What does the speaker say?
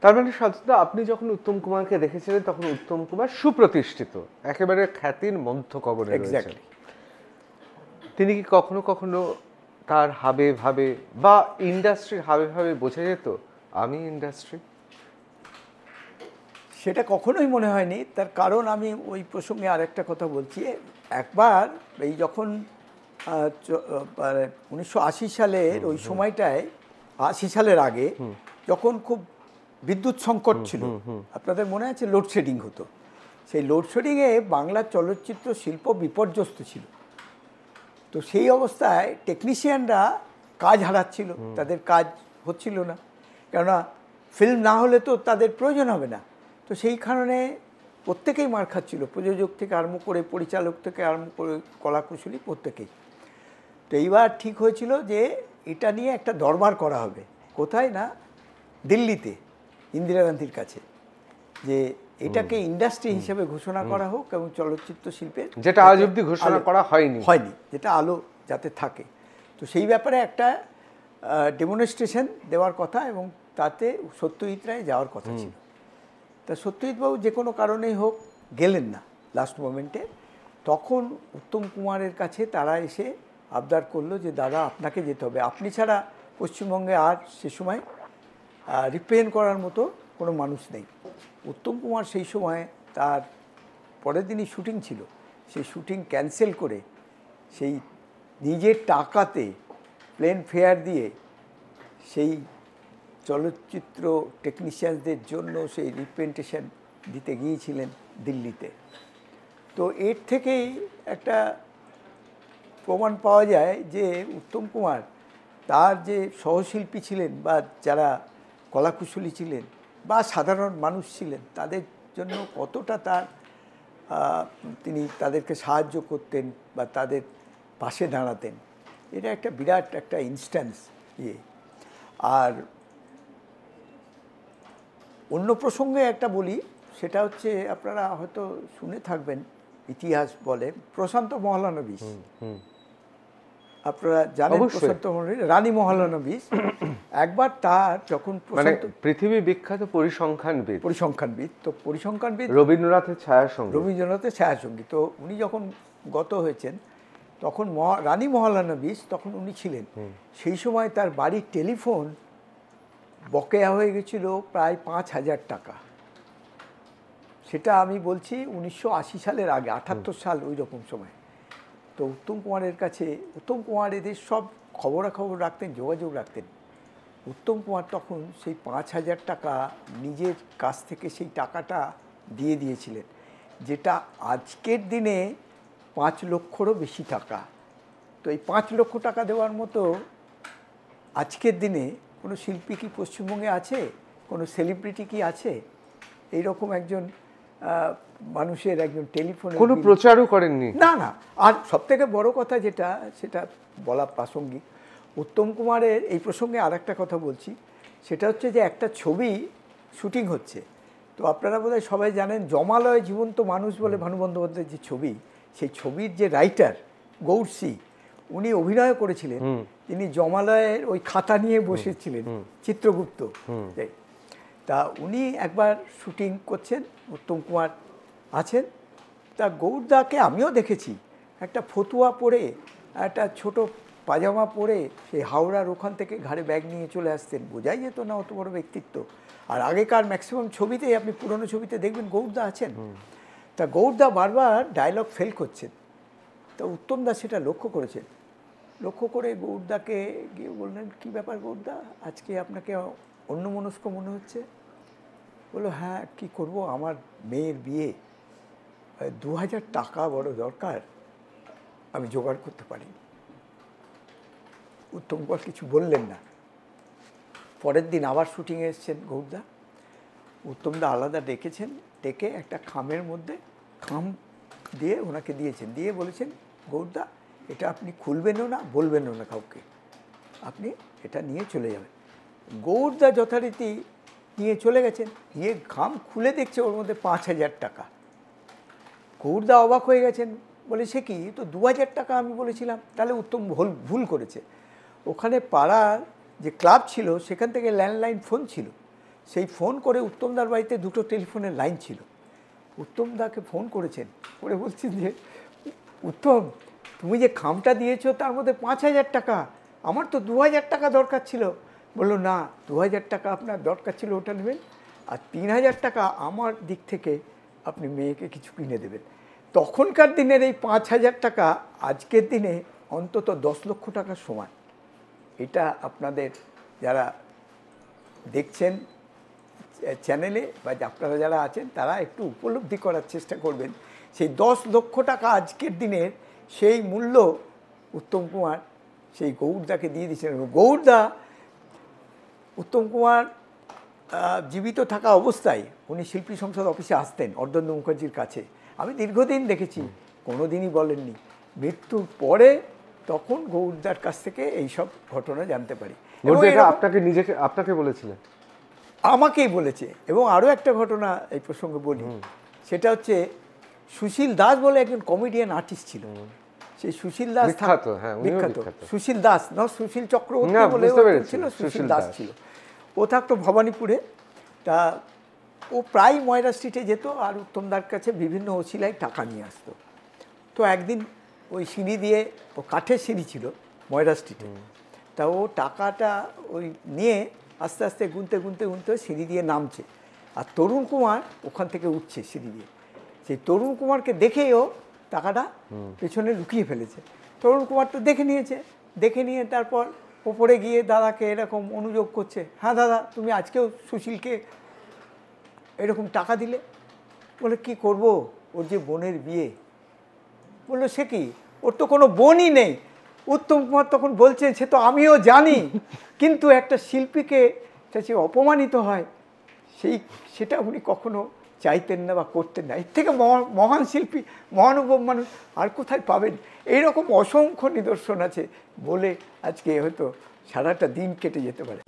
তার মানে সাধারণত আপনি যখন উত্তম কুমারকে দেখেছিলেন তখন উত্তম কুমার সুপ্রতিষ্ঠিত, একেবারে খ্যাতির মধ্য কবরে রয়েছেন। তিনি কি কখনো কখনো তার হাবে ভাবে বা ইন্ডাস্ট্রির হাবে ভাবে বোঝা যেত আমি ইন্ডাস্ট্রি? সেটা কখনোই মনে হয়নি। তার কারণ আমি ওই প্রসঙ্গে আরেকটা কথা বলছি। একবার এই যখন 1980 সালের ওই সময়টায়, 80 সালের আগে যখন খুব বিদ্যুৎ সংকট ছিল, আপনাদের মনে আছে লোডশেডিং হতো, সেই লোডশেডিংয়ে বাংলার চলচ্চিত্র শিল্প বিপর্যস্ত ছিল। তো সেই অবস্থায় টেকনিশিয়ানরা কাজ হারাচ্ছিল, তাদের কাজ হচ্ছিল না, কেননা ফিল্ম না হলে তো তাদের প্রয়োজন হবে না। তো সেই কারণে প্রত্যেকেই মার খাচ্ছিল, প্রযোজক থেকে আরম্ভ করে, পরিচালক থেকে আরম্ভ করে, কলাকুশলী প্রত্যেকেই। তো এইবার ঠিক হয়েছিল যে এটা নিয়ে একটা দরবার করা হবে। কোথায় না, দিল্লিতে, ইন্দিরা গান্ধীর কাছে, যে এটাকে ইন্ডাস্ট্রি হিসেবে ঘোষণা করা হোক এবং চলচ্চিত্র শিল্পের, যেটা আজ অবধি ঘোষণা করা হয়নি, যেটা আলো যাতে থাকে। তো সেই ব্যাপারে একটা ডেমনস্ট্রেশন দেওয়ার কথা এবং তাতে সত্যজিৎ রায় যাওয়ার কথা ছিল। তা সত্যজিৎবাবু যে কোনো কারণেই হোক গেলেন না লাস্ট মোমেন্টে। তখন উত্তম কুমারের কাছে তারা এসে আবদার করলো যে দাদা আপনাকে যেতে হবে, আপনি ছাড়া পশ্চিমবঙ্গে আর সে সময় রিপ্রেজেন্ট করার মতো কোনো মানুষ নেই। উত্তম কুমার সেই সময় তার পরের দিনই শুটিং ছিল, সেই শুটিং ক্যান্সেল করে সেই নিজের টাকাতে প্লেন ফেয়ার দিয়ে সেই চলচ্চিত্র টেকনিশিয়ানদের জন্য সেই রিপ্রেজেন্টেশন দিতে গিয়েছিলেন দিল্লিতে। তো এর থেকেই একটা প্রমাণ পাওয়া যায় যে উত্তম কুমার তার যে সহশিল্পী ছিলেন বা যারা কলাকুশলী ছিলেন বা সাধারণ মানুষ ছিলেন তাদের জন্য কতটা তিনি তাদেরকে সাহায্য করতেন বা তাদের পাশে দাঁড়াতেন। এটা একটা বিরাট একটা ইনস্ট্যান্স। আর অন্য প্রসঙ্গে একটা বলি, সেটা হচ্ছে আপনারা হয়তো শুনে থাকবেন, ইতিহাস বলে প্রশান্ত মহলানবিশ। আপনারা জানেন প্রশান্ত মহলানবিশ, রানী মহলানবিশ। একবার তার যখন পৃথিবী বিখ্যাত পরিসংখ্যানবিদ, তো পরিসংখ্যানবিদ রবীন্দ্রনাথের ছায়াসঙ্গী, তো উনি যখন গত হয়েছেন তখন রানী মহলানবিশ তখন উনি ছিলেন। সেই সময় তার বাড়ির টেলিফোন বকেয়া হয়ে গেছিল প্রায় 5,000 টাকা। সেটা আমি বলছি 1980 সালের আগে, 78 সাল ওই রকম সময়। তো উত্তম কুমারের কাছে, উত্তম কুমার এদের সব খবরাখবর রাখতেন, যোগাযোগ রাখতেন। উত্তম কুমার তখন সেই 5,000 টাকা নিজের কাছ থেকে সেই টাকাটা দিয়ে দিয়েছিলেন, যেটা আজকের দিনে 5 লক্ষরও বেশি টাকা। তো এই 5 লক্ষ টাকা দেওয়ার মতো আজকের দিনে কোনো শিল্পী কি পশ্চিমবঙ্গে আছে, কোনো সেলিব্রিটি কি আছে? এইরকম একজন মানুষের একজন টেলিফোনে কোনো প্রচারও করেননি। না। আর সবথেকে বড় কথা যেটা, সেটা বলা প্রাসঙ্গিক, উত্তম কুমারের এই প্রসঙ্গে আর একটা কথা বলছি, সেটা হচ্ছে যে একটা ছবি শুটিং হচ্ছে। তো আপনারা বোধহয় সবাই জানেন জমালয় জীবন্ত মানুষ বলে ভানু বন্দ্যোপাধ্যায়ের যে ছবি, সেই ছবির যে রাইটার গৌরসি, উনি অভিনয় করেছিলেন। তিনি জমালয়ের ওই খাতা নিয়ে বসেছিলেন, চিত্রগুপ্ত। তা উনি একবার শুটিং করছেন, উত্তম কুমার আছেন। তা গৌরদাকে আমিও দেখেছি একটা ফতুয়া পরে, একটা ছোট পাজামা পরে সেই হাওড়ার ওখান থেকে ঘাড়ে ব্যাগ নিয়ে চলে আসতেন, বোঝাই যেত না অত বড় ব্যক্তিত্ব। আর আগেকার ম্যাক্সিমাম ছবিতেই, আপনি পুরনো ছবিতে দেখবেন গৌরদা আছেন। তা গৌরদা বারবার ডায়লগ ফেল করছেন। তা উত্তমদা সেটা লক্ষ্য করেছেন। লক্ষ্য করে গৌরদাকে গিয়ে বললেন, কী ব্যাপার গৌরদা, আজকে আপনাকে অন্যমনস্ক মনে হচ্ছে? বললো, হ্যাঁ কী করব, আমার মেয়ের বিয়ে, 2,000 টাকা বড় দরকার, আমি জোগাড় করতে পারিনি। উত্তম কুমার কিছু বললেন না। পরের দিন আবার শুটিংয়ে এসছেন গৌরদা। উত্তমদা আলাদা ডেকেছেন, ডেকে একটা খামের মধ্যে খাম দিয়ে ওনাকে দিয়েছেন, দিয়ে বলেছেন, গৌরদা এটা আপনি খুলবেনও না, বলবেনও না কাউকে, আপনি এটা নিয়ে চলে যাবেন। গৌরদা যথারীতি নিয়ে চলে গেছেন, গিয়ে খাম খুলে দেখছে ওর মধ্যে 5,000 টাকা। গৌরদা অবাক হয়ে গেছেন, বলে সে কি, তো 2,000 টাকা আমি বলেছিলাম, তাহলে উত্তম ভুল করেছে। ওখানে পাড়ার যে ক্লাব ছিল সেখান থেকে ল্যান্ডলাইন ফোন ছিল, সেই ফোন করে উত্তমদার বাড়িতে দুটো টেলিফোনের লাইন ছিল। উত্তমদাকে ফোন করেছেন, করে বলছেন যে উত্তম, তুমি যে খামটা দিয়েছো তার মধ্যে 5,000 টাকা, আমার তো 2,000 টাকা দরকার ছিল। বললো না, 2,000 টাকা আপনার দরকার ছিল ওটা নেবেন, আর 3,000 টাকা আমার দিক থেকে আপনি মেয়েকে কিছু কিনে দেবেন। তখনকার দিনের এই 5,000 টাকা আজকের দিনে অন্তত 10 লক্ষ টাকার সমান। এটা আপনাদের যারা দেখছেন চ্যানেলে বা আপনারা যারা আছেন তারা একটু উপলব্ধি করার চেষ্টা করবেন। সেই 10 লক্ষ টাকা আজকের দিনের সেই মূল্য উত্তম কুমার সেই গৌরদাকে দিয়ে দিয়েছিলেন। গৌরদা উত্তম কুমার জীবিত থাকা অবস্থায় উনি শিল্পী সংসদ অফিসে আসতেন অর্ধেন্দু মুখার্জির কাছে। আমি দীর্ঘদিন দেখেছি, কোনো দিনই বলেননি। মৃত্যুর পরে তখন গৌরদার কাছ থেকে এইসব ঘটনা জানতে পারি। আপনাকে বলেছিলেন? আমাকেই বলেছে। এবং আরও একটা ঘটনা এই প্রসঙ্গে বলি, সেটা হচ্ছে সুশীল দাস বলে একজন কমেডিয়ান আর্টিস্ট ছিল। সেই সুশীল দাস বিখ্যাত, সুশীল দাস না, সুশীল চক্রবর্তী বলে ছিল, সুশীল দাস ছিল। ও থাকতো ভবানীপুরে। তা ও প্রায় ময়রা স্ট্রিটে যেত আর উত্তমদার কাছে বিভিন্ন ওসিলায় টাকা নিয়ে আসতো। তো একদিন ওই সিঁড়ি দিয়ে, ও কাঠের সিঁড়ি ছিল ময়রা স্ট্রিটে, তা ও টাকাটা ওই নিয়ে আস্তে আস্তে গুনতে গুনতে গুনতে সিঁড়ি দিয়ে নামছে, আর তরুণ কুমার ওখান থেকে উঠছে সিঁড়ি দিয়ে। সেই তরুণ কুমারকে দেখেই ও টাকাটা পেছনে লুকিয়ে ফেলেছে। তরুণ কুমার তো দেখে নিয়েছে, দেখে নিয়ে তারপর ওপরে গিয়ে দাদাকে এরকম অনুযোগ করছে, হ্যাঁ দাদা তুমি আজকেও সুশীলকে এরকম টাকা দিলে? বলে কি করব, ওর যে বোনের বিয়ে। বললো সে কি, ওর তো কোনো বোনই নেই। উত্তম কুমার তখন বলছেন সে তো আমিও জানি, কিন্তু একটা শিল্পীকে সে অপমানিত হয় সেটা উনি কখনো চাইতেন না বা করতেন না। এর থেকে মহান শিল্পী, মহানুভব মানুষ আর কোথায় পাবেন? এইরকম অসংখ্য নিদর্শন আছে বলে আজকে হয়তো সারাটা দিন কেটে যেতে পারে।